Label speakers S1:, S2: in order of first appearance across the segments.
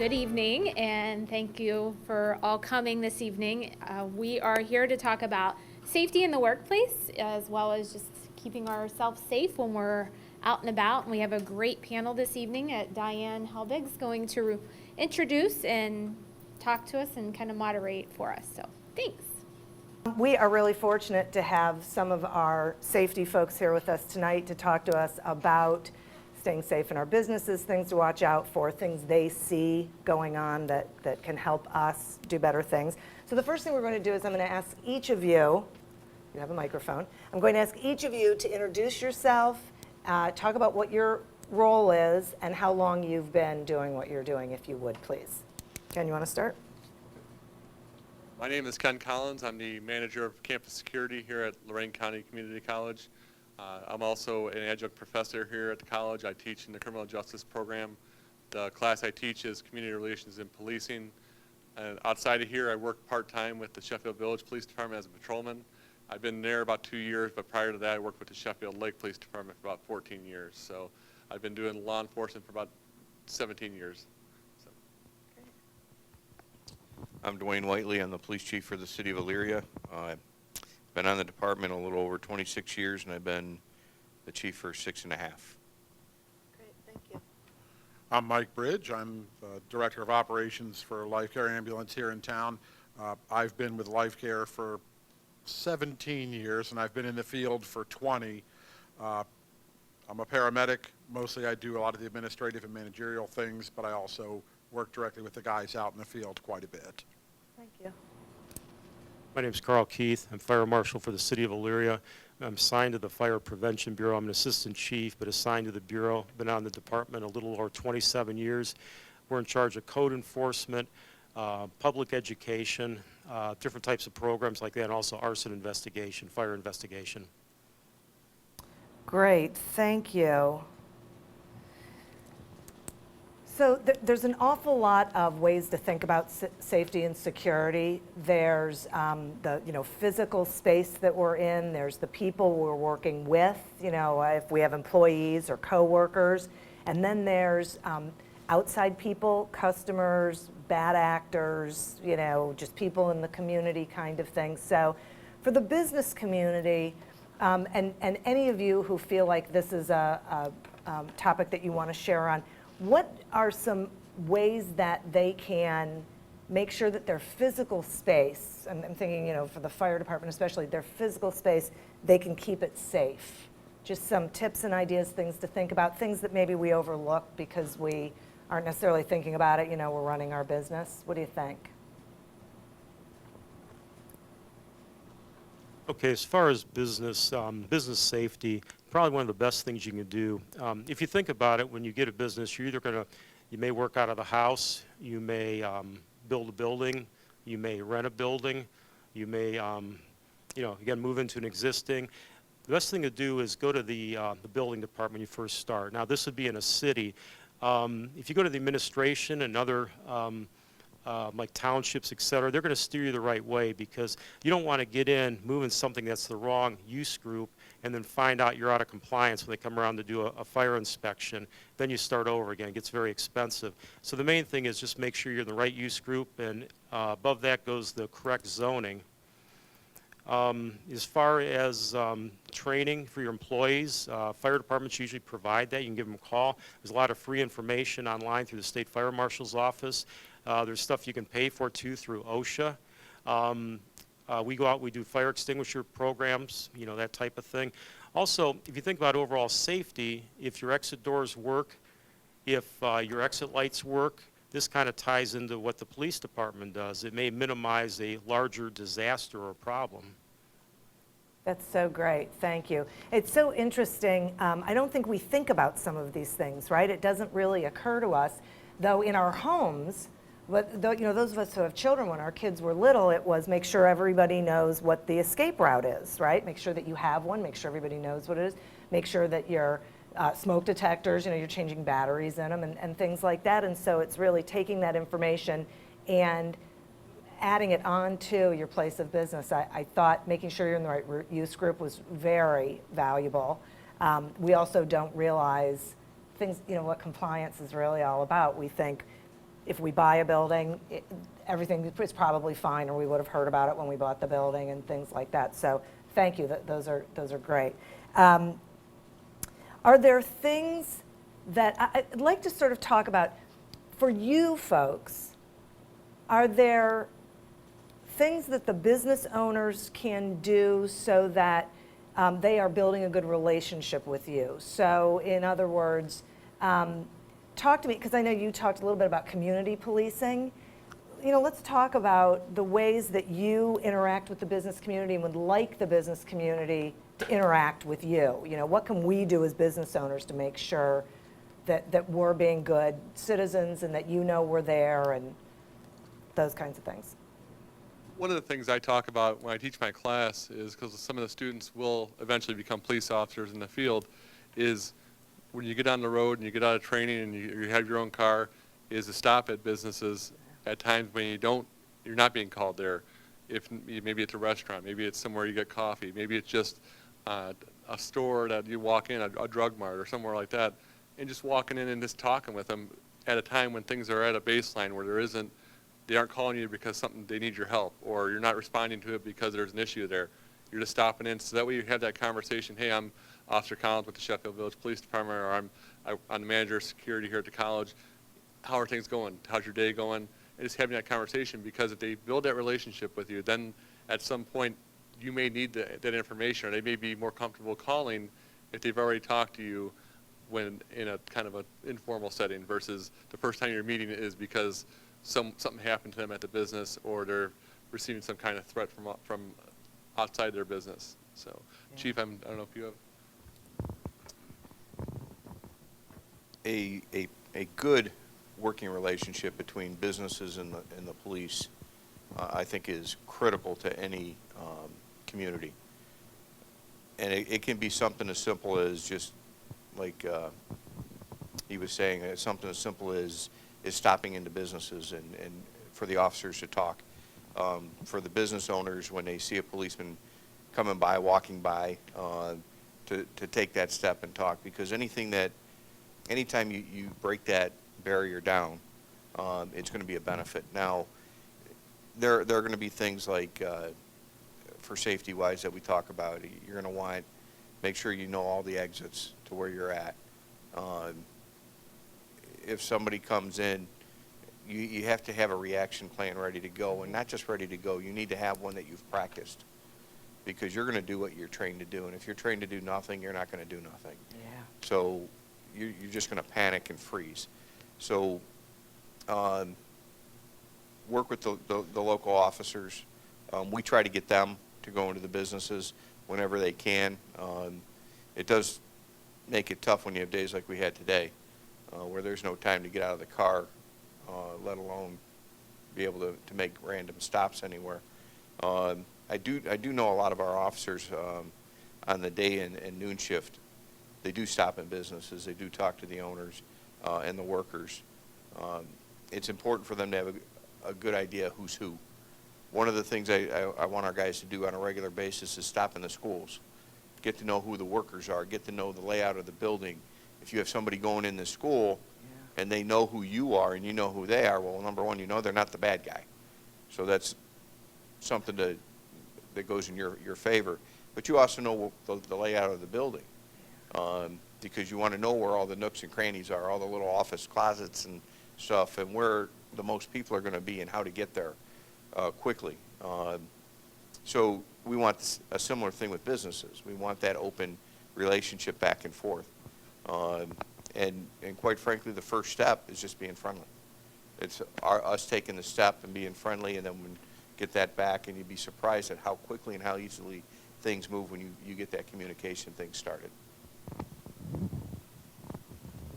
S1: Good evening, and thank you for all coming this evening. We are here to talk about safety in the workplace, as well as just keeping ourselves safe when we're out and about. And we have a great panel this evening. Diane Helbig's going to introduce and talk to us and kind of moderate for us. So thanks.
S2: We are really fortunate to have some of our safety folks here with us tonight to talk to us about staying safe in our businesses, things to watch out for, things they see going on that can help us do better things. So the first thing we're going to do is I'm going to ask each of you have a microphone, I'm going to ask each of you to introduce yourself, talk about what your role is, and how long you've been doing what you're doing, if you would, please. Ken, you want to start?
S3: My name is Ken Collins. I'm the manager of campus security here at Lorain County Community College. I'm also an adjunct professor here at the college. I teach in the criminal justice program. The class I teach is community relations and policing. And outside of here, I work part-time with the Sheffield Village Police Department as a patrolman. I've been there about 2 years, but prior to that, I worked with the Sheffield Lake Police Department for about 14 years. So I've been doing law enforcement for about 17 years.
S4: I'm Duane Whiteley. I'm the police chief for the city of Elyria. I've been on the department a little over 26 years, and I've been the chief for 6.5.
S2: Great, thank you.
S5: I'm Mike Bridge. I'm the director of operations for Lifecare ambulance here in town. I've been with Lifecare for 17 years, and I've been in the field for 20. I'm a paramedic. Mostly I do a lot of the administrative and managerial things, but I also work directly with the guys out in the field quite a bit.
S2: Thank you.
S6: My name is Carl Keith. I'm fire marshal for the city of Elyria. I'm assigned to the Fire Prevention Bureau. I'm an assistant chief, but assigned to the bureau. Been on the department a little over 27 years. We're in charge of code enforcement, public education, different types of programs like that, and also arson investigation, fire investigation.
S2: Great, thank you. So there's an awful lot of ways to think about safety and security. There's the physical space that we're in. There's the people we're working with, if we have employees or coworkers. And then there's outside people, customers, bad actors, just people in the community kind of thing. So for the business community, and any of you who feel like this is a topic that you want to share on, what are some ways that they can make sure that their physical space, I'm thinking, for the fire department especially, their physical space, they can keep it safe? Just some tips and ideas, things to think about, things that maybe we overlook because we aren't necessarily thinking about it, we're running our business. What do you think?
S6: Okay, as far as business safety, probably one of the best things you can do. If you think about it, when you get a business, you're either you may work out of the house, you may build a building, you may rent a building, you may, again, move into an existing. The best thing to do is go to the building department when you first start. Now, this would be in a city. If you go to the administration and other like townships, et cetera, they're going to steer you the right way, because you don't want to get in, moving something that's the wrong use group, and then find out you're out of compliance when they come around to do a fire inspection. Then you start over again. It gets very expensive. So the main thing is just make sure you're in the right use group, and above that goes the correct zoning. As far as training for your employees, fire departments usually provide that. You can give them a call. There's a lot of free information online through the state fire marshal's office. There's stuff you can pay for too through OSHA. We go out, we do fire extinguisher programs, that type of thing. Also, if you think about overall safety, if your exit doors work, if your exit lights work, this kind of ties into what the police department does. It may minimize a larger disaster or problem.
S2: That's so great, thank you. It's so interesting. I don't think we think about some of these things, right? It doesn't really occur to us, though in our homes, but those of us who have children, when our kids were little, it was make sure everybody knows what the escape route is, right? Make sure that you have one, make sure everybody knows what it is, make sure that your smoke detectors, you're changing batteries in them and things like that. And so it's really taking that information and adding it on to your place of business. I thought making sure you're in the right use group was very valuable. We also don't realize things, what compliance is really all about. We think if we buy a building, everything is probably fine, or we would have heard about it when we bought the building and things like that. So thank you, those are great. Are there things that I'd like to sort of talk about for you folks? Are there things that the business owners can do so that they are building a good relationship with you? So in other words, talk to me, because I know you talked a little bit about community policing. You know, let's talk about the ways that you interact with the business community and would like the business community to interact with you. You know, what can we do as business owners to make sure that we're being good citizens and that you know we're there and those kinds of things?
S3: One of the things I talk about when I teach my class is, because some of the students will eventually become police officers in the field, is when you get on the road and you get out of training and you have your own car, is to stop at businesses at times when you're not being called there. If maybe it's a restaurant, maybe it's somewhere you get coffee, maybe it's just a store that you walk in, a drug mart or somewhere like that, and just walking in and just talking with them at a time when things are at a baseline where they aren't calling you because they need your help, or you're not responding to it because there's an issue there. You're just stopping in, so that way you have that conversation. Hey, I'm Officer Collins with the Sheffield Village Police Department, or I'm the manager of security here at the college. How are things going? How's your day going? And just having that conversation, because if they build that relationship with you, then at some point you may need that information, or they may be more comfortable calling if they've already talked to you when in a kind of an informal setting, versus the first time you're meeting is because something happened to them at the business, or they're receiving some kind of threat from outside their business. So, yeah. Chief, I don't know if you have
S4: a good working relationship between businesses and the police, I think, is critical to any community. And it can be something as simple as just like he was saying, something as simple as stopping into businesses and for the officers to talk. For the business owners, when they see a policeman coming by, walking by, to take that step and talk, because anytime you break that barrier down, it's going to be a benefit. Now, there are going to be things like, for safety-wise that we talk about, you're going to make sure you know all the exits to where you're at. If somebody comes in, you have to have a reaction plan ready to go, and not just ready to go. You need to have one that you've practiced, because you're going to do what you're trained to do, and if you're trained to do nothing, you're not going to do nothing.
S2: Yeah.
S4: So you're just going to panic and freeze. So work with the local officers. We try to get them to go into the businesses whenever they can. It does make it tough when you have days like we had today, where there's no time to get out of the car, let alone be able to make random stops anywhere. I do know a lot of our officers on the day and noon shift. They do stop in businesses. They do talk to the owners and the workers. It's important for them to have a good idea of who's who. One of the things I want our guys to do on a regular basis is stop in the schools, get to know who the workers are, get to know the layout of the building. If you have somebody going in the school, yeah, and they know who you are and you know who they are, well, number one, you know they're not the bad guy. So that's something that goes in your favor. But you also know the layout of the building, because you want to know where all the nooks and crannies are, all the little office closets and stuff, and where the most people are going to be and how to get there quickly. So we want a similar thing with businesses. We want that open relationship back and forth. And quite frankly, the first step is just being friendly. It's us taking the step and being friendly, and then we get that back, and you'd be surprised at how quickly and how easily things move when you get that communication thing started.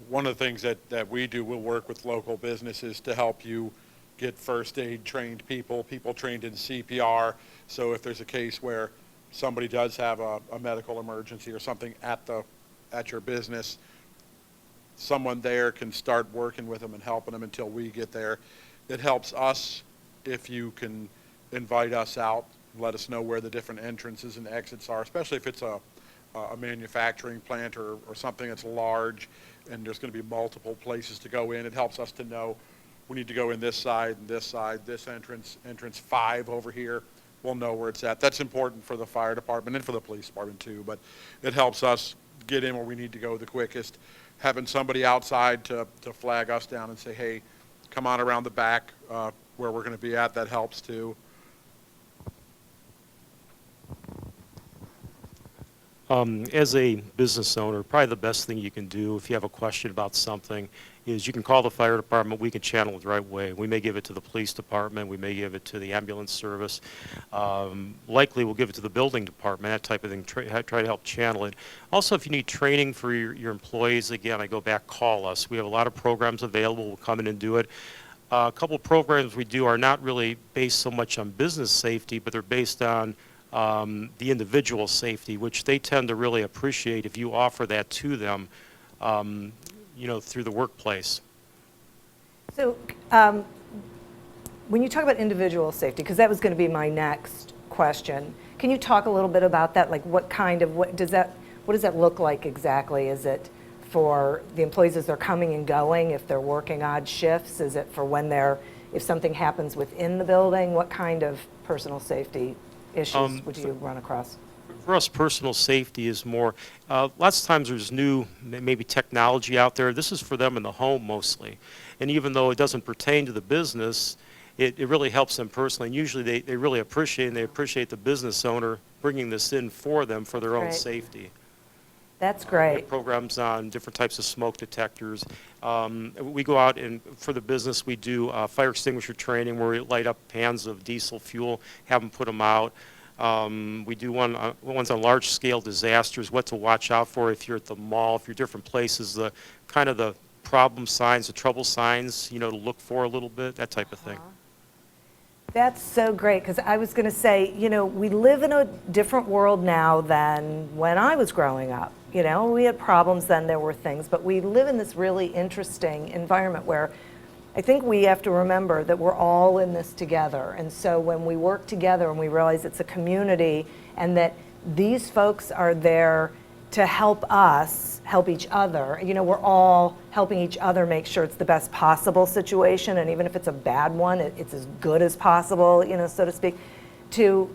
S5: One of the things that we do, we'll work with local businesses to help you get first aid trained people trained in CPR. So if there's a case where somebody does have a medical emergency or something at your business, someone there can start working with them and helping them until we get there. It helps us if you can invite us out, let us know where the different entrances and exits are, especially if it's a manufacturing plant or something that's large and there's going to be multiple places to go in. It helps us to know we need to go in this side, this entrance 5 over here, we'll know where it's at. That's important for the fire department and for the police department too, but it helps us get in where we need to go the quickest. Having somebody outside to flag us down and say, hey, come on around the back where we're going to be at, that helps too.
S6: As a business owner, probably the best thing you can do if you have a question about something is you can call the fire department. We can channel it the right way. We may give it to the police department. We may give it to the ambulance service. Likely we'll give it to the building department, that type of thing, try to help channel it. Also, if you need training for your employees, again, I go back, call us. We have a lot of programs available. We'll come in and do it. A couple of programs we do are not really based so much on business safety, but they're based on the individual safety, which they tend to really appreciate if you offer that to them, through the workplace.
S2: So when you talk about individual safety, because that was going to be my next question, can you talk a little bit about that? Like what does that look like exactly? Is it for the employees as they're coming and going, if they're working odd shifts? Is it for if something happens within the building? What kind of personal safety issues would you run across?
S6: For us, personal safety is more, lots of times there's new, maybe technology out there. This is for them in the home mostly. And even though it doesn't pertain to the business, it really helps them personally. And usually they really appreciate, and they appreciate the business owner bringing this in for them for their own
S2: Great.
S6: Safety.
S2: That's
S6: We
S2: great.
S6: have programs on different types of smoke detectors. We go out and for the business we do fire extinguisher training where we light up pans of diesel fuel, have them put them out. We do ones on large scale disasters, what to watch out for if you're at the mall, if you're different places, the kind of the problem signs, the trouble signs, to look for a little bit, that type of thing.
S2: That's so great, because I was going to say, we live in a different world now than when I was growing up. We had problems then, there were things, but we live in this really interesting environment where I think we have to remember that we're all in this together. And so when we work together and we realize it's a community and that these folks are there to help us, help each other, we're all helping each other make sure it's the best possible situation. And even if it's a bad one, it's as good as possible, so to speak, to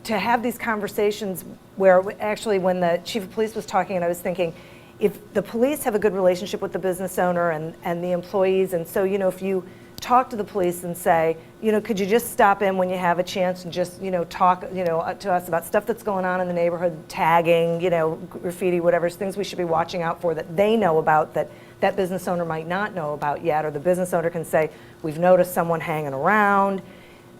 S2: have these conversations where actually when the chief of police was talking, and I was thinking, if the police have a good relationship with the business owner and the employees, and so, if you talk to the police and say, could you just stop in when you have a chance and just, talk, to us about stuff that's going on in the neighborhood, tagging, graffiti, whatever, things we should be watching out for that they know about that business owner might not know about yet, or the business owner can say, we've noticed someone hanging around,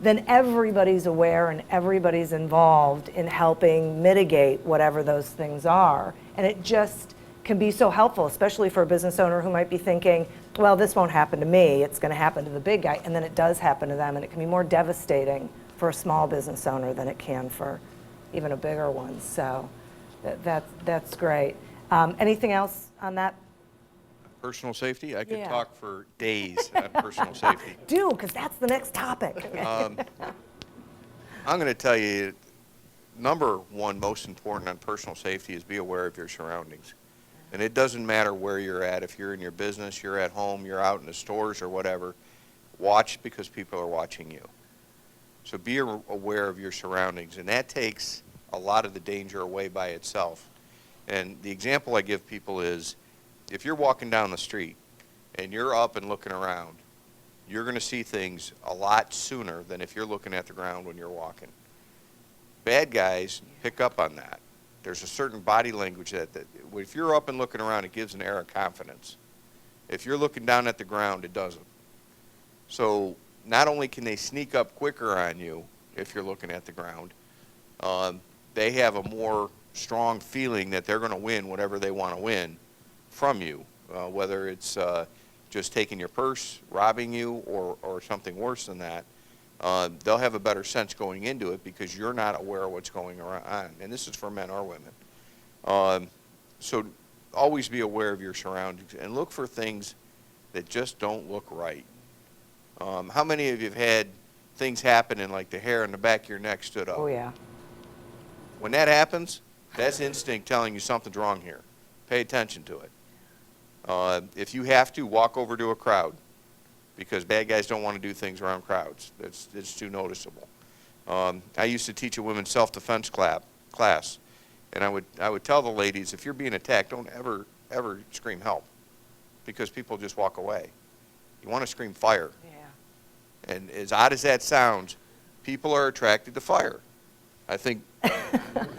S2: then everybody's aware and everybody's involved in helping mitigate whatever those things are. And it just can be so helpful, especially for a business owner who might be thinking, well, this won't happen to me, it's going to happen to the big guy, and then it does happen to them, and it can be more devastating for a small business owner than it can for even a bigger one. So that's great. Anything else on that?
S4: Personal safety? I could
S2: Yeah.
S4: talk for days on personal safety.
S2: Do, because that's the next topic.
S4: I'm going to tell you, number one most important on personal safety is be aware of your surroundings. And it doesn't matter where you're at. If you're in your business, you're at home, you're out in the stores or whatever, watch because people are watching you. So be aware of your surroundings. And that takes a lot of the danger away by itself. And the example I give people is, if you're walking down the street and you're up and looking around, you're going to see things a lot sooner than if you're looking at the ground when you're walking. Bad guys pick up on that. There's a certain body language that if you're up and looking around, it gives an air of confidence. If you're looking down at the ground, it doesn't. So not only can they sneak up quicker on you if you're looking at the ground, they have a more strong feeling that they're going to win whatever they want to win from you, whether it's just taking your purse, robbing you, or something worse than that. They'll have a better sense going into it because you're not aware of what's going on. And this is for men or women. So always be aware of your surroundings and look for things that just don't look right. How many of you have had things happen and like the hair on the back of your neck stood up?
S2: Oh, yeah.
S4: When that happens, that's instinct telling you something's wrong here. Pay attention to it. If you have to, walk over to a crowd, because bad guys don't want to do things around crowds. It's too noticeable. I used to teach a women's self-defense class, and I would tell the ladies, if you're being attacked, don't ever scream help, because people just walk away. You want to scream fire. Yeah. And as odd as that sounds, people are attracted to fire. I think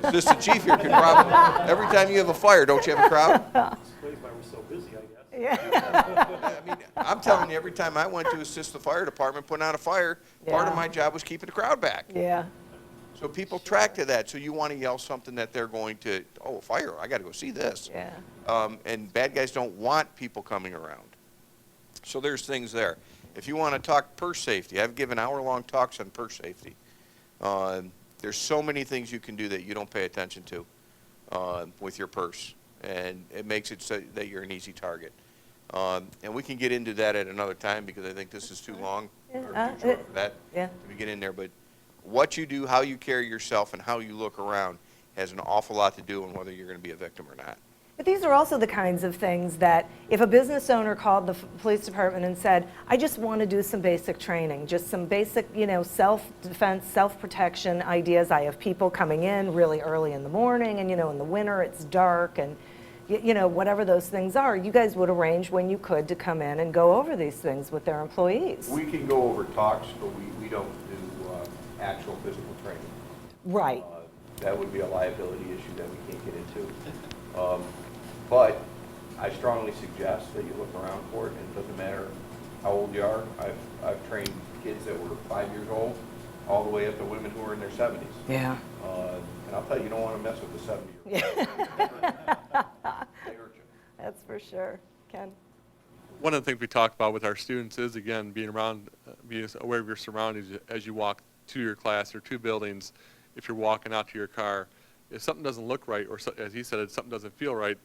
S4: Assistant Chief here can probably, every time you have a fire, don't you have a crowd?
S6: Explains why we're so busy, I guess.
S2: Yeah.
S4: I mean, I'm telling you, every time I went to assist the fire department putting out a fire, part of
S2: Yeah.
S4: my job was keeping the crowd back.
S2: Yeah.
S4: So people track to that. So you want to yell something that they're going to, oh, fire, I got to go see this.
S2: Yeah.
S4: And bad guys don't want people coming around. So there's things there. If you want to talk purse safety, I've given hour-long talks on purse safety. There's so many things you can do that you don't pay attention to with your purse, and it makes it so that you're an easy target. And we can get into that at another time, because I think this is too long or too short for that
S2: Yeah.
S4: to get in there. But what you do, how you carry yourself, and how you look around has an awful lot to do on whether you're going to be a victim or not.
S2: But these are also the kinds of things that if a business owner called the police department and said, I just want to do some basic training, just some basic, self-defense, self-protection ideas. I have people coming in really early in the morning, and, in the winter it's dark, and, whatever those things are, you guys would arrange when you could to come in and go over these things with their employees.
S4: We can go over talks, but we don't do actual physical training.
S2: Right.
S4: That would be a liability issue that we can't get into. But I strongly suggest that you look around for it, and it doesn't matter how old you are. I've trained kids that were 5 years old all the way up to women who are in their 70s.
S2: Yeah.
S4: And I'll tell you, you don't want to mess with the 70-year-olds. They hurt you.
S2: That's for sure. Ken?
S3: One of the things we talk about with our students is, again, being aware of your surroundings as you walk to your class or to buildings. If you're walking out to your car, if something doesn't look right, or as he said, if something doesn't feel right,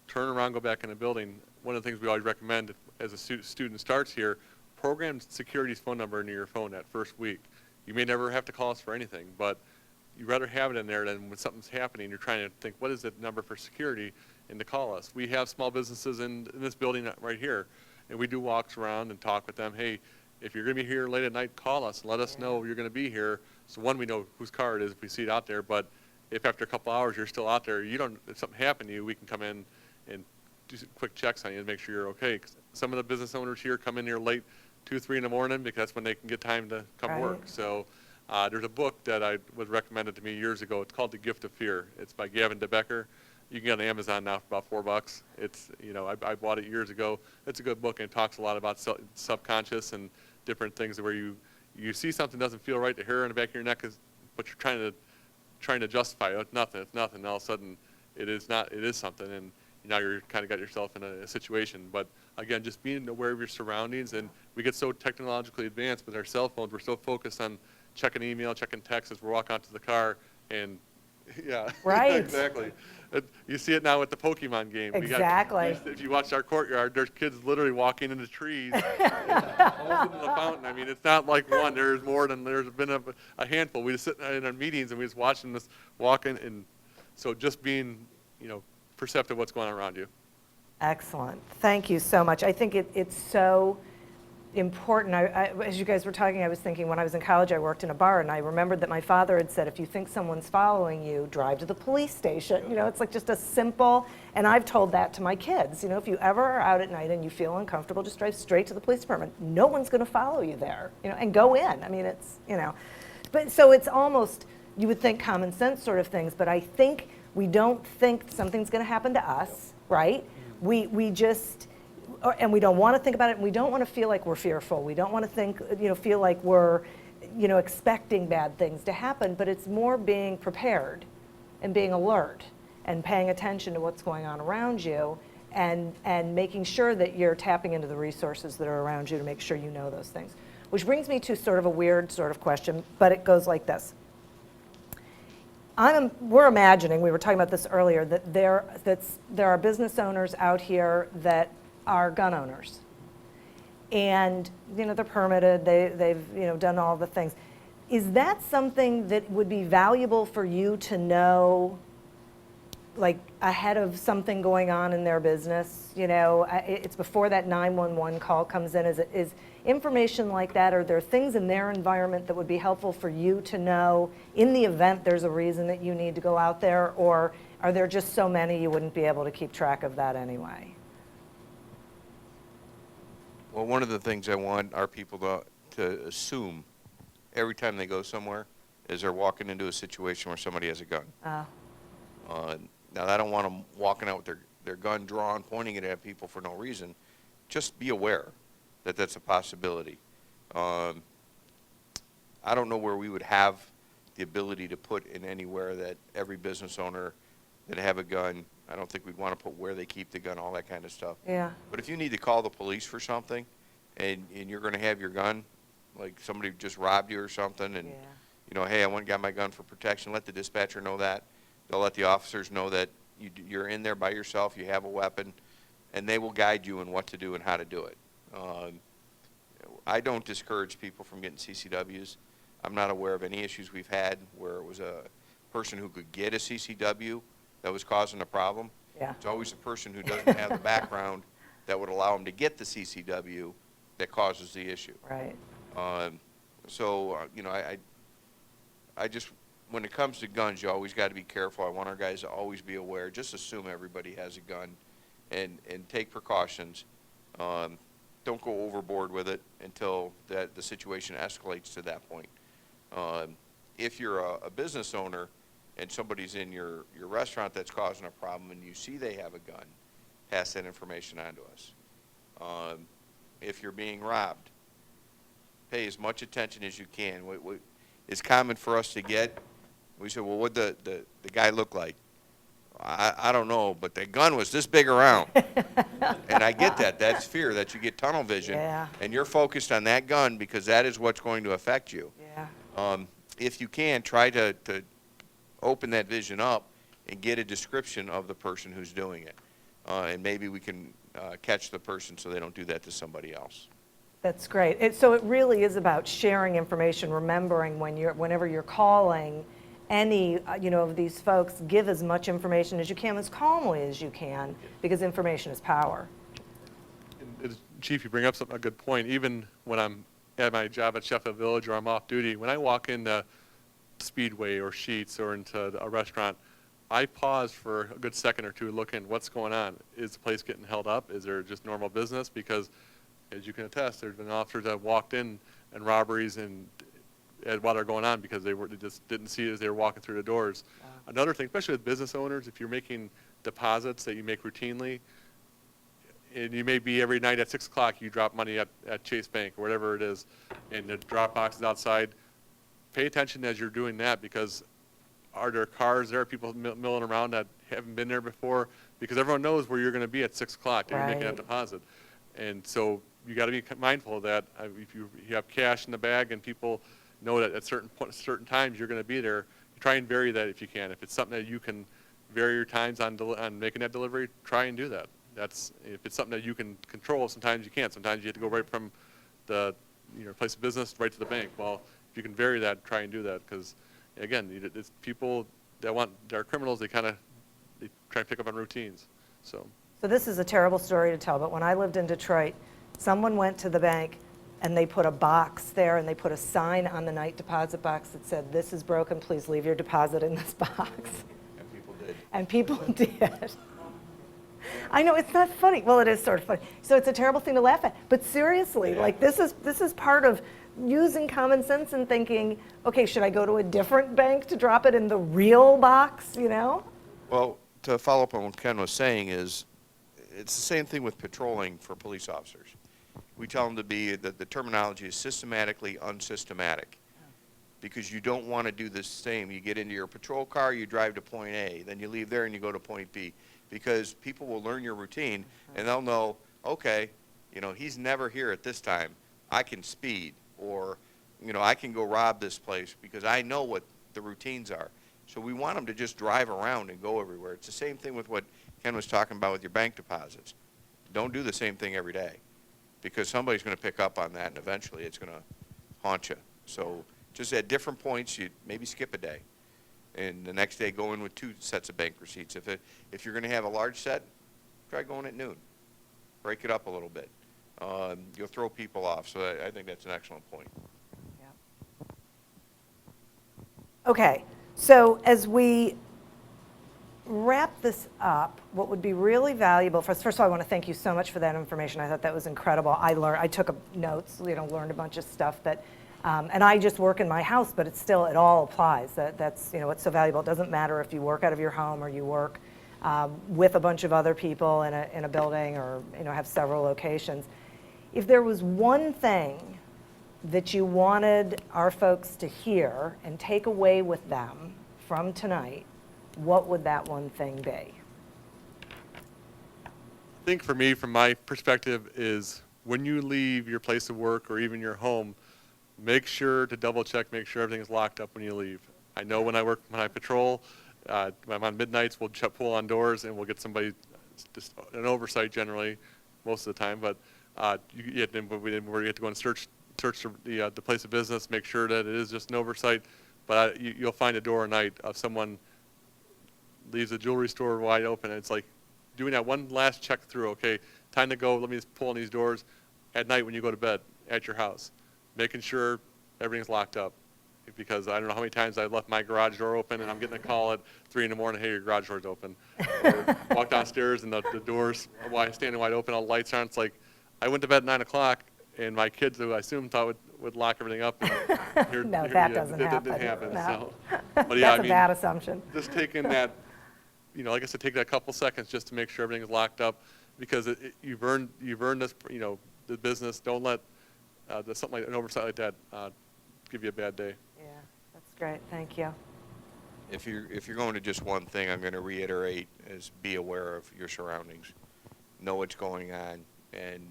S3: turn around, go back in the building. One of the things we always recommend as a student starts here, program security's phone number into your phone that first week. You may never have to call us for anything, but you'd rather have it in there than when something's happening, you're trying to think, what is the number for security, and to call us. We have small businesses in this building right here, and we do walks around and talk with them. Hey, if you're going to be here late at night, call us and let us know you're going to be here. So one, we know whose car it is if we see it out there, but if after a couple hours you're still out there, if something happened to you, we can come in and do some quick checks on you and make sure you're okay. 'Cause some of the business owners here come in here late, 2, 3 in the morning, because that's when they can get time to come
S2: Right.
S3: work. So there's a book that was recommended to me years ago. It's called The Gift of Fear. It's by Gavin DeBecker. You can get it on Amazon now for about $4. It's, I bought it years ago. It's a good book, and it talks a lot about subconscious and different things where you see something doesn't feel right, the hair on the back of your neck but you're trying to justify it. It's nothing. And all of a sudden it is something, and now you're kind of got yourself in a situation. But again, just being aware of your surroundings, and we get so technologically advanced with our cell phones, we're so focused on checking email, checking texts as we're walking out to the car, and yeah,
S2: Right.
S3: exactly. You see it now with the Pokemon game.
S2: Exactly.
S3: If you watch our courtyard, there's kids literally walking into trees, holes in the fountain. I mean, it's not like one. There's been a handful. We just sit in our meetings and we just watch them just walking, and so just being, perceptive of what's going on around you.
S2: Excellent. Thank you so much. I think it's so important. As you guys were talking, I was thinking when I was in college, I worked in a bar, and I remembered that my father had said, if you think someone's following you, drive to the police station. It's like just a simple, and I've told that to my kids. If you ever are out at night and you feel uncomfortable, just drive straight to the police department. No one's going to follow you there, and go in. I mean, it's, but so it's almost, you would think common sense sort of things, but I think we don't think something's going to happen to us, right? We just, and we don't want to think about it, and we don't want to feel like we're fearful. We don't want to feel like we're, expecting bad things to happen, but it's more being prepared and being alert and paying attention to what's going on around you, and making sure that you're tapping into the resources that are around you to make sure you know those things. Which brings me to sort of a weird sort of question, but it goes like this. We're imagining, we were talking about this earlier, that there are business owners out here that are gun owners. And, they're permitted, they've, done all the things. Is that something that would be valuable for you to know like ahead of something going on in their business, you know, it's before that 911 call comes in. Is information like that, are there things in their environment that would be helpful for you to know in the event there's a reason that you need to go out there, or are there just so many you wouldn't be able to keep track of that anyway?
S4: Well, one of the things I want our people to assume every time they go somewhere is they're walking into a situation where somebody has a gun. Now, I don't want them walking out with their gun drawn, pointing it at people for no reason. Just be aware that that's a possibility. I don't know where we would have the ability to put in anywhere that every business owner that have a gun, I don't think we'd want to put where they keep the gun, all that kind of stuff.
S2: Yeah.
S4: But if you need to call the police for something and you're going to have your gun, like somebody just robbed you or something, and, you know, hey, I went and got my gun for protection, let the dispatcher know that. They'll let the officers know that you're in there by yourself, you have a weapon, and they will guide you in what to do and how to do it. I don't discourage people from getting CCWs. I'm not aware of any issues we've had where it was a person who could get a CCW that was causing a problem.
S2: Yeah.
S4: It's always a person who doesn't have the background that would allow them to get the CCW that causes the issue.
S2: Right.
S4: You know, I just, when it comes to guns, you always got to be careful. I want our guys to always be aware. Just assume everybody has a gun and take precautions. Don't go overboard with it until the situation escalates to that point. If you're a business owner and somebody's in your restaurant that's causing a problem and you see they have a gun, pass that information on to us. If you're being robbed, pay as much attention as you can. It's common for us to get, we say, well, what'd the guy look like? I don't know, but the gun was this big around. And I get that. That's fear, that you get tunnel vision.
S2: Yeah.
S4: And you're focused on that gun because that is what's going to affect you.
S2: Yeah.
S4: If you can, try to open that vision up and get a description of the person who's doing it. And maybe we can catch the person so they don't do that to somebody else.
S2: That's great. So it really is about sharing information, remembering whenever you're calling any of these folks, give as much information as you can, as calmly as you can, because information is power.
S3: Chief, you bring up a good point. Even when I'm at my job at Sheffield Village or I'm off duty, when I walk into Speedway or Sheetz or into a restaurant, I pause for a good second or two, look in what's going on. Is the place getting held up? Is there just normal business? Because, as you can attest, there's been officers that walked in and robberies and while they're going on because they just didn't see it as they were walking through the doors.
S2: Wow.
S3: Another thing, especially with business owners, if you're making deposits that you make routinely, and you may be every night at 6 o'clock, you drop money at Chase Bank or whatever it is, and the drop box is outside, pay attention as you're doing that, because are there cars there, people milling around that haven't been there before? Because everyone knows where you're going to be at 6 o'clock and you're making that deposit. And so you got to be mindful of that. If you have cash in the bag and people know that at certain times you're going to be there, try and vary that if you can. If it's something that you can vary your times on making that delivery, try and do that. If it's something that you can control, sometimes you can't. Sometimes you have to go right from the place of business right to the bank. Well, if you can vary that, try and do that, because again, it's people that are criminals. They try and pick up on routines. So
S2: this is a terrible story to tell, but when I lived in Detroit, someone went to the bank and they put a box there and they put a sign on the night deposit box that said, "This is broken, please leave your deposit in this box."
S4: And people did.
S2: And people did. I know, it's not funny. Well, it is sort of funny. So it's a terrible thing to laugh at. But seriously, like this is part of using common sense and thinking, okay, should I go to a different bank to drop it in the real box,
S4: Well, to follow up on what Ken was saying is, it's the same thing with patrolling for police officers. We tell them to be, the terminology is systematically unsystematic, because you don't want to do the same. You get into your patrol car, you drive to point A, then you leave there and you go to point B, because people will learn your routine and they'll know, okay, he's never here at this time. I can speed, or, I can go rob this place because I know what the routines are. So we want them to just drive around and go everywhere. It's the same thing with what Ken was talking about with your bank deposits. Don't do the same thing every day, because somebody's going to pick up on that and eventually it's going to haunt you. So just at different points, you maybe skip a day. and the next day go in with 2 sets of bank receipts. If you're going to have a large set, try going at noon. Break it up a little bit. You'll throw people off, so I think that's an excellent point.
S2: Okay, so as we wrap this up, what would be really valuable for us, first of all, I want to thank you so much for that information. I thought that was incredible. I took notes, learned a bunch of stuff that, and I just work in my house, but it all applies. That's, what's so valuable. It doesn't matter if you work out of your home or you work with a bunch of other people in a building or, have several locations. If there was one thing that you wanted our folks to hear and take away with them from tonight, what would that one thing be?
S3: I think for me, from my perspective, is when you leave your place of work or even your home, make sure to double check, make sure everything's locked up when you leave. I know when I patrol, I'm on midnights, we'll pull on doors and we'll get somebody, just an oversight generally, most of the time, but we have to go and search the place of business, make sure that it is just an oversight, but you'll find a door at night of someone leaves the jewelry store wide open, and it's like doing that one last check through, okay, time to go, let me just pull on these doors at night when you go to bed at your house, making sure everything's locked up. Because I don't know how many times I left my garage door open and I'm getting a call at 3 in the morning, hey, your garage door's open. Or walk downstairs and the doors standing wide open, all the lights on. It's like, I went to bed at 9 o'clock and my kids, who I assume thought would lock everything up. And
S2: No, that doesn't
S3: That
S2: happen.
S3: didn't happen.
S2: No.
S3: So, but
S2: That's a bad assumption.
S3: Just taking that, like I said, take that couple seconds just to make sure everything's locked up, because you've earned this, the business. Don't let something like an oversight like that give you a bad day.
S2: Yeah, that's great. Thank you.
S4: If you're going to just one thing, I'm going to reiterate is be aware of your surroundings. Know what's going on and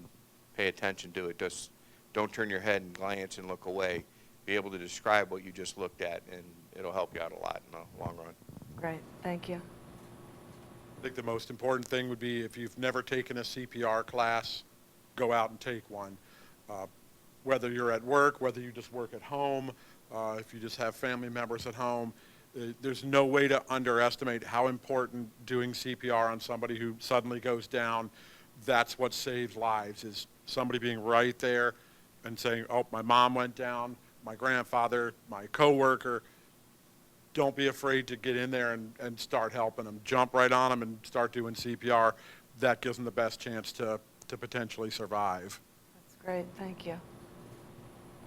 S4: pay attention to it. Just don't turn your head and glance and look away. Be able to describe what you just looked at, and it'll help you out a lot in the long run.
S2: Great. Thank you.
S5: I think the most important thing would be, if you've never taken a CPR class, go out and take one. Whether you're at work, whether you just work at home, if you just have family members at home, there's no way to underestimate how important doing CPR on somebody who suddenly goes down. That's what saves lives, is somebody being right there and saying, oh, my mom went down, my grandfather, my coworker. Don't be afraid to get in there and start helping them. Jump right on them and start doing CPR. That gives them the best chance to potentially survive.
S2: That's great. Thank you.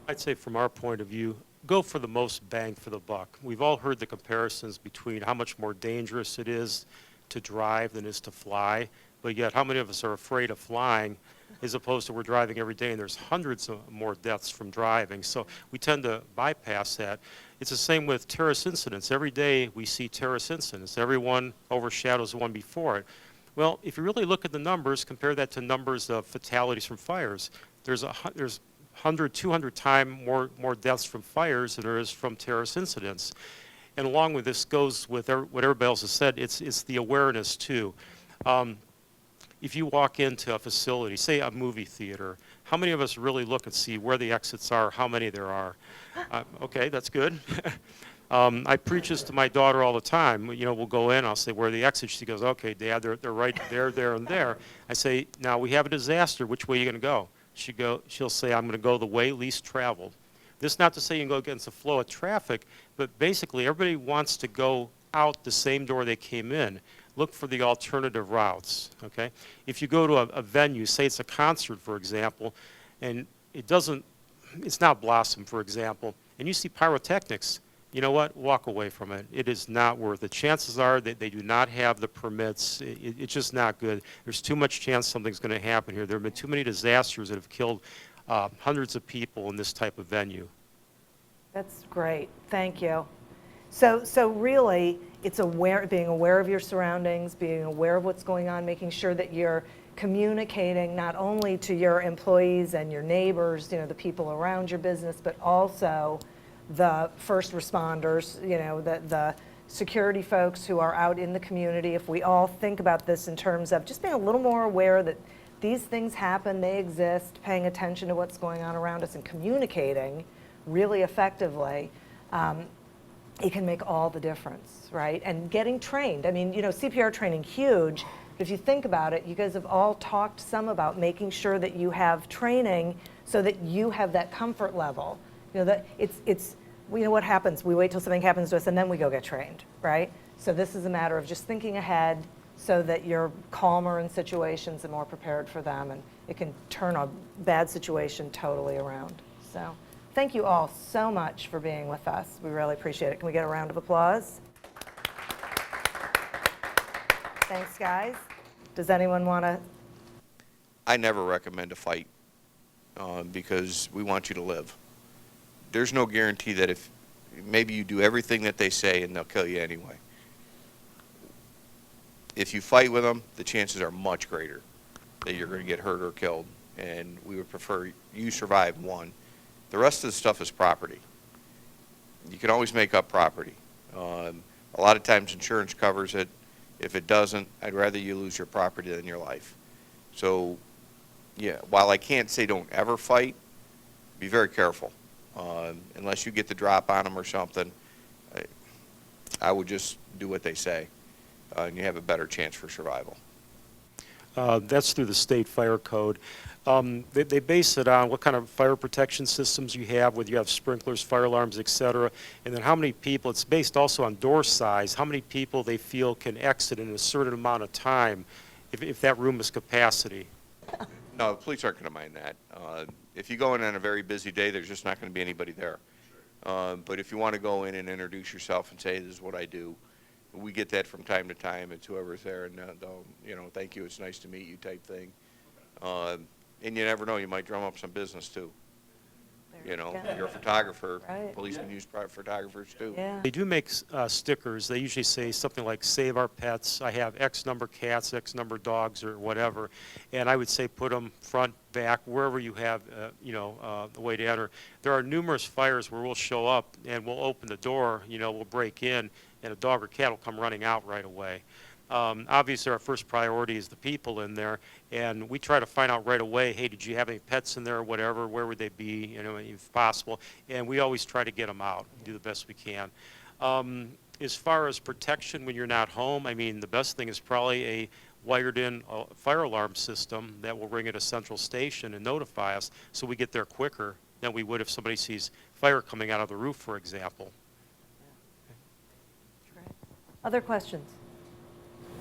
S6: I'd say from our point of view, go for the most bang for the buck. We've all heard the comparisons between how much more dangerous it is to drive than it is to fly, but yet how many of us are afraid of flying as opposed to we're driving every day, and there's hundreds of more deaths from driving. So we tend to bypass that. It's the same with terrorist incidents. Every day we see terrorist incidents. Everyone overshadows the one before it. Well, if you really look at the numbers, compare that to numbers of fatalities from fires. There's 100, 200 times more deaths from fires than there is from terrorist incidents. And along with this goes with what everybody else has said, it's the awareness too. If you walk into a facility, say a movie theater, how many of us really look and see where the exits are, how many there are? Okay, that's good. I preach this to my daughter all the time. We'll go in, I'll say, where are the exits? She goes, okay, Dad, they're right there, there, and there. I say, now we have a disaster, which way are you going to go? She'll say, I'm going to go the way least traveled. This is not to say you can go against the flow of traffic, but basically everybody wants to go out the same door they came in. Look for the alternative routes, okay? If you go to a venue, say it's a concert, for example, and it's not Blossom, for example, and you see pyrotechnics, you know what? Walk away from it. It is not worth it. Chances are that they do not have the permits. It's just not good. There's too much chance something's going to happen here. There have been too many disasters that have killed hundreds of people in this type of venue.
S2: That's great. Thank you. So really, it's being aware of your surroundings, being aware of what's going on, making sure that you're communicating not only to your employees and your neighbors, the people around your business, but also the first responders, the security folks who are out in the community. If we all think about this in terms of just being a little more aware that these things happen, they exist, paying attention to what's going on around us and communicating really effectively, it can make all the difference, right? And getting trained. I mean, CPR training, huge. But if you think about it, you guys have all talked some about making sure that you have training so that you have that comfort level. That what happens? We wait till something happens to us and then we go get trained, right? So this is a matter of just thinking ahead so that you're calmer in situations and more prepared for them, and it can turn a bad situation totally around. So thank you all so much for being with us. We really appreciate it. Can we get a round of applause? Thanks, guys. Does anyone want to?
S4: I never recommend a fight because we want you to live. There's no guarantee that if maybe you do everything that they say and they'll kill you anyway. If you fight with them, the chances are much greater that you're going to get hurt or killed, and we would prefer you survive one. The rest of the stuff is property. You can always make up property. A lot of times insurance covers it. If it doesn't, I'd rather you lose your property than your life. So, yeah, while I can't say don't ever fight, be very careful. Unless you get the drop on them or something, I would just do what they say, and you have a better chance for survival.
S6: That's through the state fire code. They base it on what kind of fire protection systems you have, whether you have sprinklers, fire alarms, et cetera, and then how many people. It's based also on door size, how many people they feel can exit in a certain amount of time if that room is capacity.
S4: No, the police aren't going to mind that. If you go in on a very busy day, there's just not going to be anybody there. But if you want to go in and introduce yourself and say, this is what I do, we get that from time to time. It's whoever's there, and they'll, thank you, it's nice to meet you type thing. And you never know, you might drum up some business too. You're a photographer.
S2: Right.
S4: Police can use photographers too.
S2: Yeah.
S6: They do make stickers. They usually say something like, save our pets. I have X number cats, X number dogs, or whatever. And I would say put them front, back, wherever you have, the way to enter. There are numerous fires where we'll show up and we'll open the door, we'll break in, and a dog or cat will come running out right away. Obviously, our first priority is the people in there, and we try to find out right away, hey, did you have any pets in there or whatever, where would they be, if possible, and we always try to get them out, do the best we can. As far as protection when you're not home, the best thing is probably a wired-in fire alarm system that will ring at a central station and notify us, so we get there quicker than we would if somebody sees fire coming out of the roof, for example.
S2: Other questions?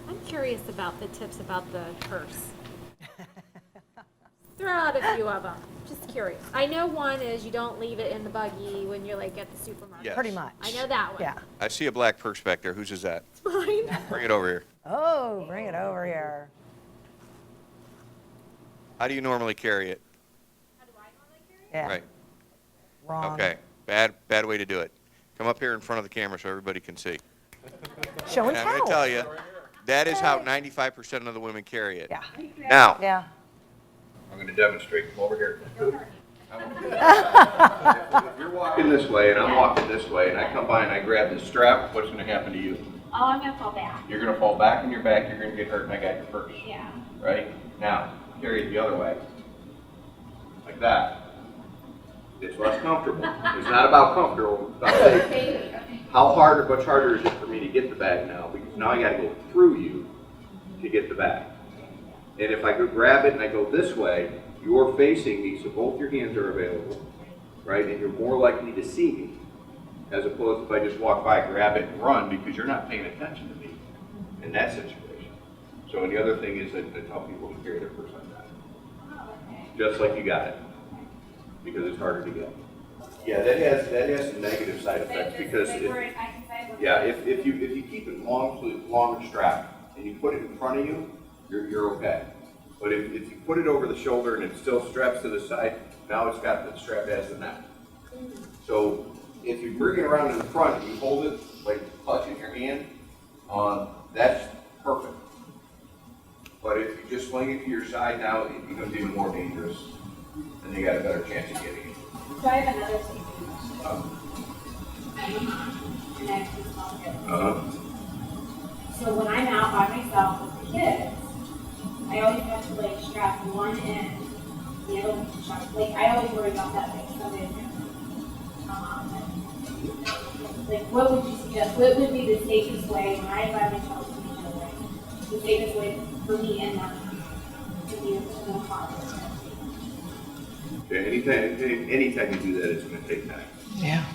S1: I'm curious about the tips about the purse. Throw out a few of them. Just curious. I know one is you don't leave it in the buggy when you're at the supermarket.
S4: Yes.
S2: Pretty much.
S1: I know that one.
S2: Yeah.
S4: I see a black purse back there. Whose is that?
S1: It's mine.
S4: Bring it over here.
S2: Oh, bring it over here.
S4: How do you normally carry it?
S1: How do I normally carry it?
S2: Yeah.
S4: Right.
S2: Wrong.
S4: Okay. Bad way to do it. Come up here in front of the camera so everybody can see.
S2: Show and
S4: And I'm
S2: tell.
S4: going to tell you, that is how 95% of the women carry it.
S2: Yeah.
S4: Now,
S2: Yeah.
S4: I'm going to demonstrate. Come over here. If you're walking this way and I'm walking this way and I come by and I grab this strap, what's going to happen to you?
S7: Oh, I'm gonna fall back.
S4: You're going to fall back on your back, you're going to get hurt, and I got your purse.
S7: Yeah.
S4: Right? Now, carry it the other way. Like that. It's less comfortable. It's not about comfortable, it's about safety. How much harder is it for me to get the bag now? Because now I got to go through you to get the bag. And if I go grab it and I go this way, you're facing me, so both your hands are available, right? And you're more likely to see me, as opposed to if I just walk by, grab it, and run, because you're not paying attention to me in that situation. So, and the other thing is that I tell people to carry their purse like that. Just like you got it, because it's harder to get. Yeah, that has some negative side effects because if you keep it long and strapped and you put it in front of you, you're okay. But if you put it over the shoulder and it still straps to the side, now it's got the strap has the neck. So if you bring it around in the front and you hold it like clutching your hand, that's perfect. But if you just fling it to your side now, it becomes even more dangerous, and you got a better chance of getting it.
S7: So I have another safety question. I'm a mom, and I have two small kids. So when I'm out by myself with the kids, I always have to strap one end, the other one to strap. I always worry about that somebody's gonna come on. like, what would you suggest? What would be the safest way when I buy myself to be away? The safest way for me and them to be in the car.
S8: Okay, anytime you do that, it's gonna take time.
S2: Yeah.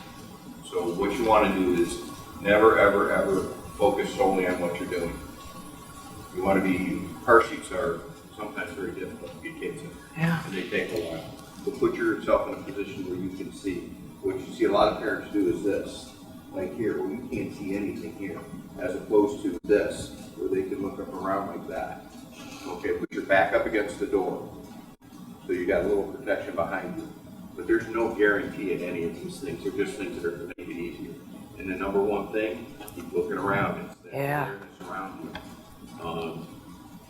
S8: So what you wanna do is never, ever, ever focus solely on what you're doing. You wanna be, car seats are sometimes very difficult to get kids in.
S2: Yeah.
S8: And they take a while. So put yourself in a position where you can see. What you see a lot of parents do is this, like here, where you can't see anything here, as opposed to this, where they can look up around like that. Okay, put your back up against the door, so you got a little protection behind you. But there's no guarantee in any of these things. They're just things that are going to make it easier. And the number one thing, keep looking around. It's that awareness around you.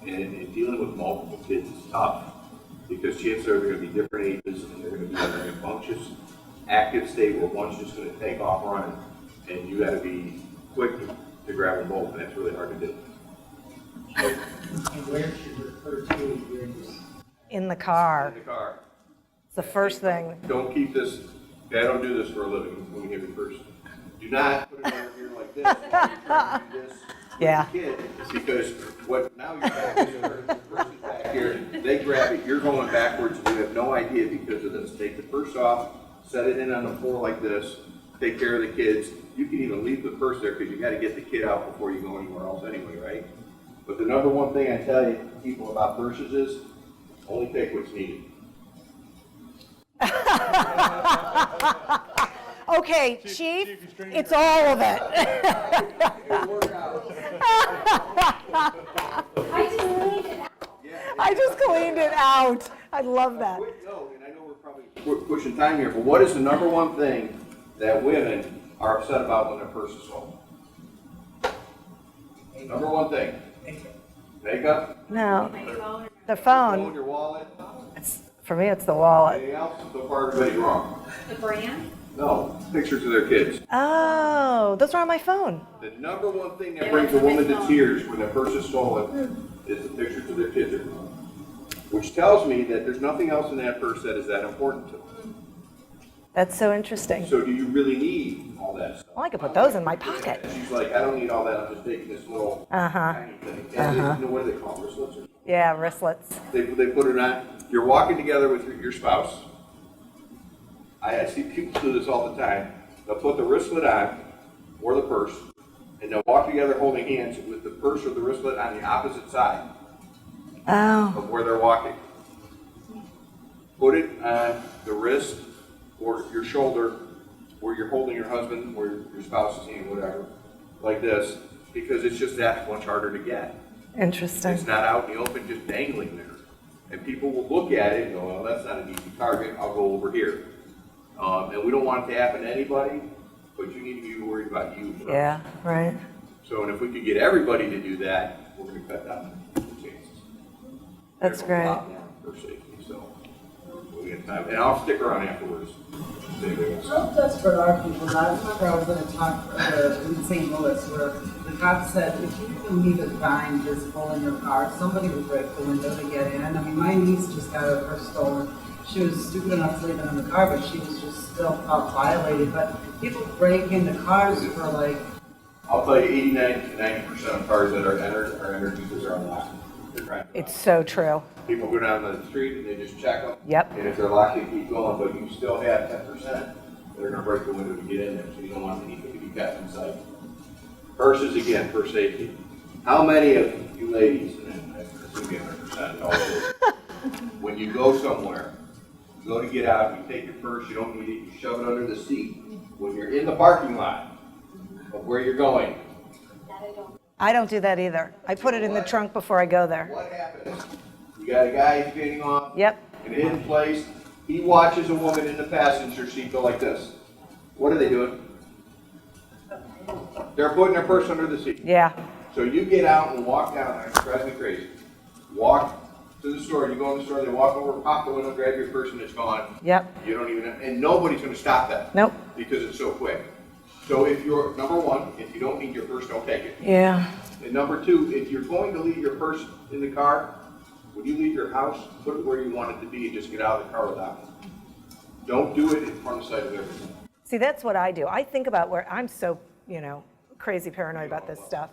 S8: And dealing with multiple kids is tough, because chances are they're going to be different ages, and they're going to be in a rambunctious, active state where one's just going to take off running, and you got to be quick to grab them both, and that's really hard to do.
S9: And where should refer to during this?
S2: In the car.
S8: In the car.
S2: It's the first thing.
S8: Don't keep this, okay, I don't do this for a living, let me give you first. Do not put it over here like this, while you're trying to do this with
S2: Yeah.
S8: the kid, because what, now you're back here, the person's back here, they grab it, you're going backwards, and you have no idea because of this. Take the purse off, set it in on the floor like this, take care of the kids. You can even leave the purse there, because you gotta get the kid out before you go anywhere else anyway, right? But the number one thing I tell you people about purses is, only take what's needed.
S2: Okay, Chief, it's all of it. I just cleaned it out. I love that.
S8: No, and I know we're pushing time here, but what is the number one thing that women are upset about when their purse is stolen? Number one thing. Makeup?
S2: No, the
S8: Phone,
S2: phone.
S8: your wallet.
S2: For me, it's the wallet.
S8: Anything else? So far, everybody's wrong.
S7: The brand?
S8: No, pictures of their kids.
S2: Oh, those are on my phone.
S8: The number one thing that brings a woman to tears when their purse is stolen is the pictures of their kids, which tells me that there's nothing else in that purse that is that important to them.
S2: That's so interesting.
S8: So do you really need all that stuff?
S2: Well, I could put those in my pocket.
S8: And she's like, I don't need all that, I'm just taking this little tiny thing. And you know what do they call wristlets? Or
S2: Yeah, wristlets.
S8: They put it on, you're walking together with your spouse. I see people do this all the time. They'll put the wristlet on, or the purse, and they'll walk together holding hands with the purse or the wristlet on the opposite side
S2: Oh,
S8: of where they're walking. Put it on the wrist or your shoulder where you're holding your husband or your spouse's hand, whatever, like this, because it's just that much harder to get.
S2: interesting.
S8: It's not out in the open, just dangling there. And people will look at it and go, well, that's not an easy target, I'll go over here. And we don't want it to happen to anybody, but you need to be worried about you first.
S2: Yeah, right.
S8: So, and if we could get everybody to do that, we're going to cut down the chances.
S2: That's
S8: There's a
S2: great.
S8: lot more for safety, so we'll get time. And I'll stick around afterwards.
S9: How desperate are people now? I remember I was in a talk in St. Louis where the cop said, if you can leave a dime visible in your car, somebody will break the window to get in. I mean, my niece just got her purse stolen. She was stupid enough to leave it in the car, but she was just still felt violated. But people break into cars for like...
S8: I'll tell you, 89 to 90% of cars that are entered because they're unlocked. They're trying to
S2: It's so true.
S8: People go down the street and they just check them.
S2: Yep.
S8: And if they're locked, they keep going, but you still have 10% that are gonna break the window to get in there, so you don't want anything to be kept inside. Purses, again, for safety. How many of you ladies, and I assume you 100%, all of this, when you go somewhere, you go to get out, you take your purse, you don't need it, you shove it under the seat. When you're in the parking lot of where you're going,
S2: I don't do that either. I put it in the trunk before I go there.
S8: what happens? You got a guy getting off.
S2: Yep.
S8: In a hidden place. He watches a woman in the passenger seat go like this. What are they doing? They're putting their purse under the seat.
S2: Yeah.
S8: So you get out and walk down. It drives me crazy. Walk to the store. You go in the store. They walk over, pop the window, grab your purse, and it's gone.
S2: Yep.
S8: You don't even. And nobody's going to stop that.
S2: Nope.
S8: Because it's so quick. So if you're number one, if you don't need your purse, don't take it.
S2: Yeah.
S8: And number two, if you're going to leave your purse in the car, when you leave your house, put it where you want it to be and just get out of the car without it. Don't do it in front of sight of everything.
S2: See, that's what I do. I think about where, I'm so, crazy paranoid about this stuff,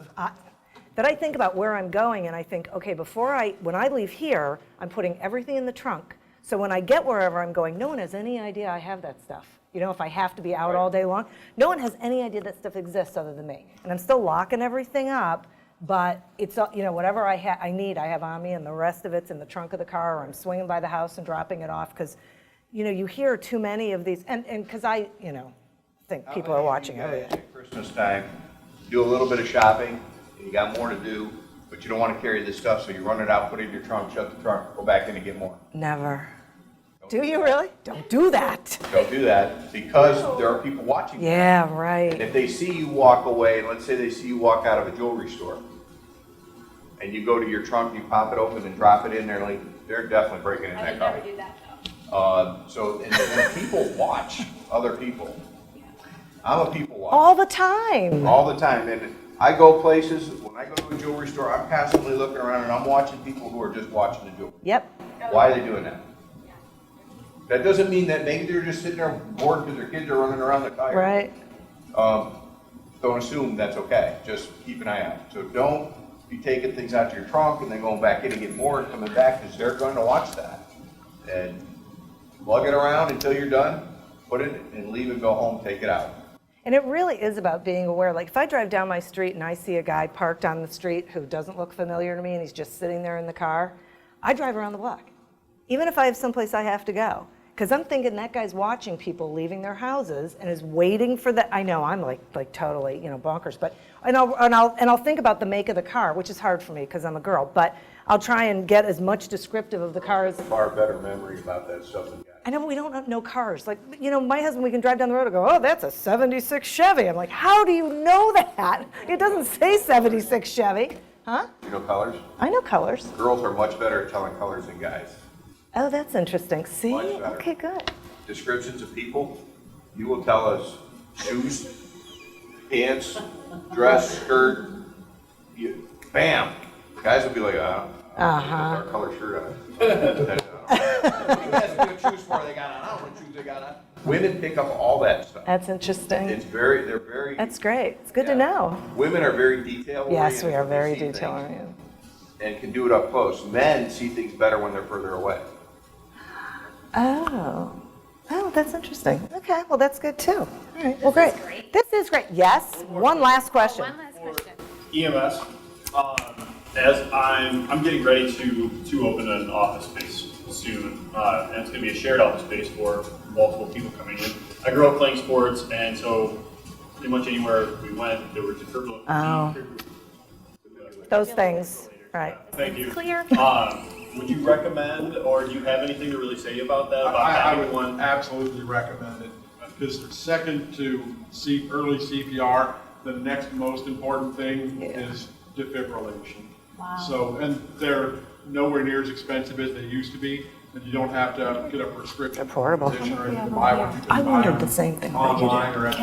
S2: that I think about where I'm going and I think, okay, when I leave here, I'm putting everything in the trunk. So when I get wherever I'm going, no one has any idea I have that stuff. If I have to be out all day long, no one has any idea that stuff exists other than me. And I'm still locking everything up, but it's, whatever I need, I have on me, and the rest of it's in the trunk of the car, or I'm swinging by the house and dropping it off, because, you hear too many of these, and because I, think people are watching everything.
S8: At Christmas time, do a little bit of shopping, and you got more to do, but you don't want to carry this stuff, so you run it out, put it in your trunk, shut the trunk, go back in and get more.
S2: Never. Do you really? Don't do that.
S8: Don't do that, because there are people watching.
S2: Yeah,
S8: And
S2: right.
S8: if they see you walk away, and let's say they see you walk out of a jewelry store, and you go to your trunk, you pop it open and drop it in there, like, they're definitely breaking in
S1: I
S8: that
S1: would
S8: car.
S1: never do that though.
S8: And people watch other people. I'm a people watcher.
S2: All the time.
S8: All the time, and I go places, when I go to a jewelry store, I'm constantly looking around and I'm watching people who are just watching the jewelry.
S2: Yep.
S8: Why are they doing that? That doesn't mean that maybe they're just sitting there bored because their kids are running around the car.
S2: Right.
S8: Don't assume that's okay, just keep an eye out. So don't be taking things out of your trunk and then going back in and getting more and coming back, because they're going to watch that. And lug it around until you're done, put it and leave and go home, take it out.
S2: And it really is about being aware. Like if I drive down my street and I see a guy parked on the street who doesn't look familiar to me and he's just sitting there in the car, I drive around the block, even if I have someplace I have to go. Because I'm thinking that guy's watching people leaving their houses and is waiting for that. I know I'm like totally, bonkers, but and I'll think about the make of the car, which is hard for me because I'm a girl, but I'll try and get as much descriptive of the car as.
S8: Far better memory about that stuff than guys.
S2: I know we don't know cars. Like, my husband, we can drive down the road and go, oh, that's a 76 Chevy. I'm like, how do you know that? It doesn't say 76 Chevy. Huh?
S8: You know colors?
S2: I know colors.
S8: Girls are much better at telling colors than guys.
S2: Oh, that's interesting. See?
S8: Much better.
S2: Okay, good.
S8: Descriptions of people, you will tell us shoes, pants, dress, skirt, bam. Guys will be like, our color shirt on. That's good shoes for they got on. I don't know what shoes they got on. Women pick up all that stuff.
S2: That's interesting.
S8: They're very.
S2: That's great. It's good to know.
S8: Women are very detail oriented.
S2: Yes, we are
S8: when they
S2: very
S8: see
S2: detail
S8: things,
S2: oriented.
S8: and can do it up close. Men see things better when they're further away.
S2: Oh, that's interesting. Okay, well, that's good too. All right, well, great. This is great. Yes, one last question.
S1: One last question.
S10: EMS, as I'm getting ready to open an office space soon, and it's going to be a shared office space for multiple people coming in. I grew up playing sports, and so pretty much anywhere we went, there were defibrillator.
S2: Oh. Those things, right.
S10: Thank you.
S1: Clear.
S10: Would you recommend, or do you have anything to really say about that? About
S5: I
S10: having
S5: would
S10: one?
S5: absolutely recommend it, because second to early CPR, the next most important thing is defibrillation.
S1: Wow.
S5: So, and they're nowhere near as expensive as they used to be, and you don't have to get a prescription.
S2: Affordable.
S5: Physician or anything to buy one. You can
S2: I
S5: buy
S2: wondered
S5: them
S2: the same thing. What did you do?
S5: online or at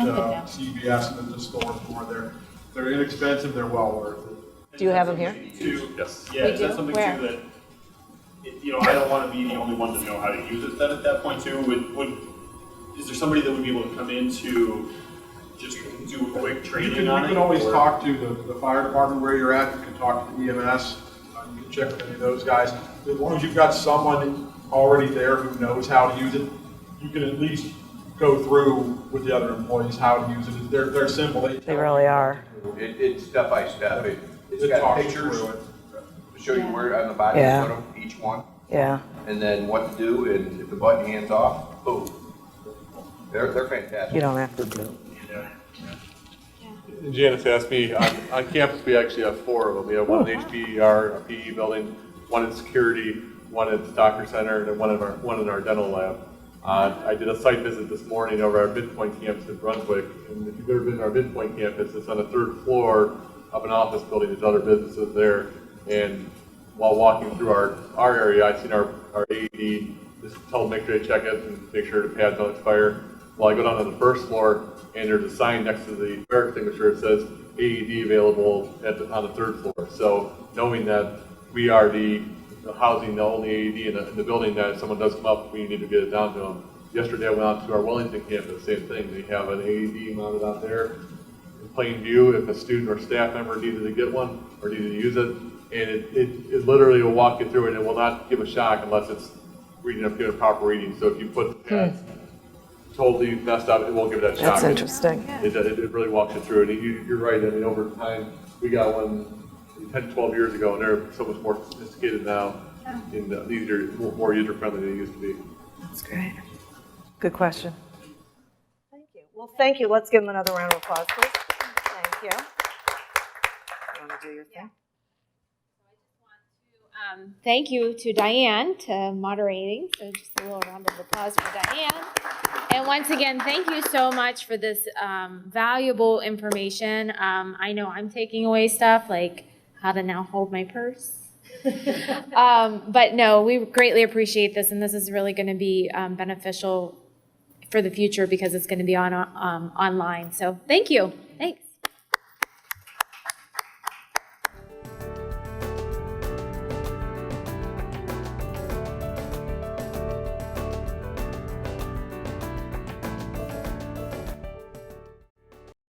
S5: CVS and at the stores more. They're inexpensive, they're well worth it.
S2: Do you have them here?
S10: Yes.
S1: We
S10: Yeah, is
S1: do?
S10: that something
S1: Where?
S10: too that, I don't want to be the only one to know how to use it then at that point too? Is there somebody that would be able to come in to just do a quick
S5: You
S10: training on it?
S5: can always
S10: or-
S5: talk to the fire department where you're at, you can talk to the EMS, you can check with any of those guys. As long as you've got someone already there who knows how to use it, you can at least go through with the other employees how to use it. They're simple.
S2: They really are.
S8: It's step by step. It's
S5: It
S8: got
S5: talks
S8: pictures
S5: through it.
S8: to show you where on the body
S2: Yeah.
S8: to put them, each one,
S2: Yeah.
S8: and then what to do, and if the button hands off, boom. They're fantastic.
S2: You don't have to do it.
S3: And Janice asked me, on campus, we actually have 4 of them. We have one in HBR, a PE building, one in security, one at the doctor center, and then one in our dental lab. I did a site visit this morning over our Midpoint campus in Brunswick, and if you've ever been to our Midpoint campus, it's on the 3rd floor of an office building. There's other businesses there, and while walking through our area, I seen our AED, just told them make sure they check it and make sure the pads don't expire. Well, I go down to the 1st floor, and there's a sign next to the fire extinguisher that says AED available on the 3rd floor. So knowing that we are the housing, the only AED in the building, that if someone does come up, we need to get it down to them. Yesterday I went out to our Wellington campus, same thing. They have an AED mounted out there in plain view if a student or staff member needed to get one or needed to use it. And it literally will walk you through it, and it will not give a shock unless it's reading up, giving a proper reading. So if you put the pads totally messed up, it won't give that shock.
S2: That's interesting.
S3: It really walks you through it. And you're right. I mean, over time, we got one 10, 12 years ago, and they're so much more sophisticated now, and easier, more user-friendly than they used to be.
S2: That's great. Good question. Thank you. Well, thank you. Let's give them another round of applause, please. Thank you. You want to do your thing?
S1: Thank you to Diane to moderating. So just a little round of applause for Diane. And once again, thank you so much for this valuable information. I know I'm taking away stuff like how to now hold my purse. But no, we greatly appreciate this, and this is really going to be beneficial for the future because it's going to be on online. So thank you.